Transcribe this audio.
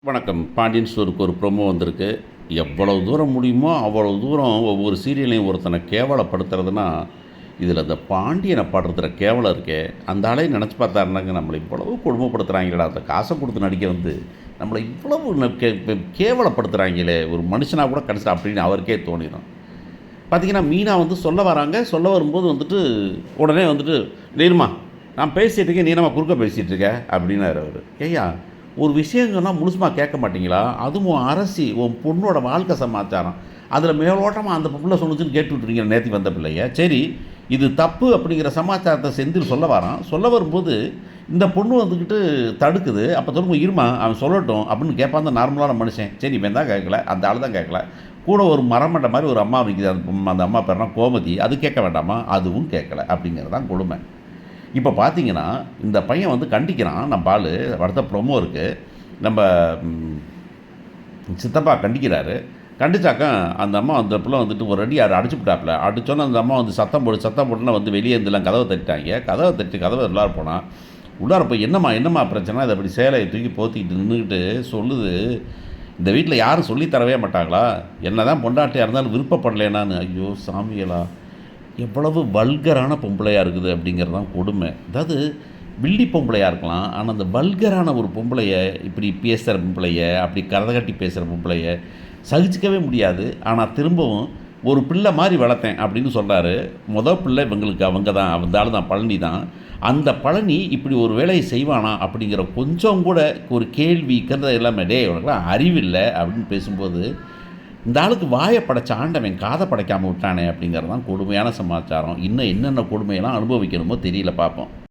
வணக்கம். பாண்டியன் ஸ்டோருக்கு ஒரு ப்ரோமோ வந்திருக்கு. எவ்வளவு தூரம் முடியுமோ, அவ்வளவு தூரம் ஒவ்வொரு சீரியலையும் ஒருத்தனை கேவலப்படுத்துறதுன்னா, இதில இந்த பாண்டியன படுத்துற கேவலம் இருக்கே, அந்த ஆளையும் நெனச்சு பார்த்தாருனாங்க, நம்மள இவ்வளவு கொடுமைப்படுத்துறாங்களேடா, அந்த காச குடுத்து நடிக்க வந்து, நம்மள இவ்வளவு கேவலப்படுத்துறாங்களே, ஒரு மனுஷனா கூட கடைசில அப்படின்னு அவருக்கே தோணிரும். பார்த்தீங்கன்னா, மீனா வந்து சொல்ல வராங்க. சொல்ல வரும்போது வந்துட்டு, உடனே வந்துட்டு, "டேய் இரும்மா, நான் பேசிட்டு இருக்கேன், நீ என்னம்மா குறுக்க பேசிட்டு இருக்க?" அப்படின்னாரு அவரு. "ஏய்யா! ஒரு விஷயம் சொன்னா முழுசுமா கேட்க மாட்டீங்களா? அதுவும் அரசி, உன் பொண்ணோட வாழ்க்கை சமாச்சாரம். அதில மேலோட்டமா அந்த புள்ள சொன்னுச்சுன்னு கேட்டுட்டு இருக்கீங்க நேத்து வந்த பிள்ளைய. சரி, இது தப்பு அப்படிங்கிற சமாச்சாரத்த செந்தில் சொல்ல வரான். சொல்ல வரும்போது, இந்த பொண்ணு வந்துக்கிட்டு தடுக்குது. அப்ப சொல்லுங்க, "இரும்மா, அவன் சொல்லட்டும்" அப்படின்னு கேட்பான் அந்த நார்மலான மனுஷன். சரி, இவன் தான் கேட்கல. அந்த ஆளு தான் கேட்கல. கூட ஒரு மரமண்ட மாரி ஒரு அம்மா நிக்குது. அந்த அம்மா பேர் என்ன? கோமதி. அது கேட்க வேண்டாமா? அதுவும் கேட்கல. அப்படிங்கிறது தான் கொடுமை. இப்ப பார்த்தீங்கன்னா, இந்த பையன் வந்து கண்டிக்கிறான். நம்ம ஆளு அடுத்த ப்ரொமோ இருக்கு. நம்ம ம் சித்தப்பா கண்டிக்கிறாரு. கண்டிச்சாக்கா அந்த அம்மா அந்த புள்ள வந்துட்டு ஒரு அடி அடிச்சுப்புட்டாப்புல. அடிச்சோன்னே அந்த அம்மா வந்து சத்தம் போட்டுலாம் வந்து வெளியே இருந்துலாம் கதவ தட்டிட்டாய்ங்க. கதவ தட்டி உள்ளார போனா, உள்ளார போய் "என்னம்மா என்னம்மா பிரச்சனை?" அது அப்படி சேலைய தூக்கி போத்திக்கிட்டு நின்னுக்கிட்டு சொல்லுது. "இந்த வீட்ல யாரும் சொல்லி தரவே மாட்டாங்களா? என்னதான் பொண்டாட்டியா இருந்தாலும் விருப்பப்படலேனான்னு." ஐயோ சாமிகளா! எவ்வளவு வல்கரான பொம்பளையா இருக்குது அப்படிங்கிறது தான் கொடுமை. அதாவது வில்லி பொம்பளையா இருக்கலாம். ஆனா, அந்த வல்கரான ஒரு பொம்பளைய, இப்படி பேசுற பொம்பளைய, அப்படி கதை கட்டி பேசுற பொம்பளைய சகிச்சுக்கவே முடியாது. ஆனா, திரும்பவும் ஒரு பிள்ளை மாரி வளர்த்தேன் அப்படின்னு சொல்றாரு. பிள்ளை இவங்களுக்கு அவங்க தான். அந்த ஆளு தான், பழனி தான். அந்த பழனி இப்படி ஒரு வேலைய செய்வானா? அப்படிங்கிற கொஞ்சம் கூட ஒரு கேள்வி இருக்கிறது எல்லாமே, "டேய் உனக்கெல்லாம் அறிவில்ல" அப்படின்னு பேசும்போது, இந்த ஆளுக்கு வாய படைச்ச ஆண்டவன் காத படைக்காம விட்டானே அப்படிங்கிறது தான் கொடுமையான சமாச்சாரம். இன்னும் என்னென்ன கொடுமையெல்லாம் அனுபவிக்கணுமோ தெரியல, பார்ப்போம்.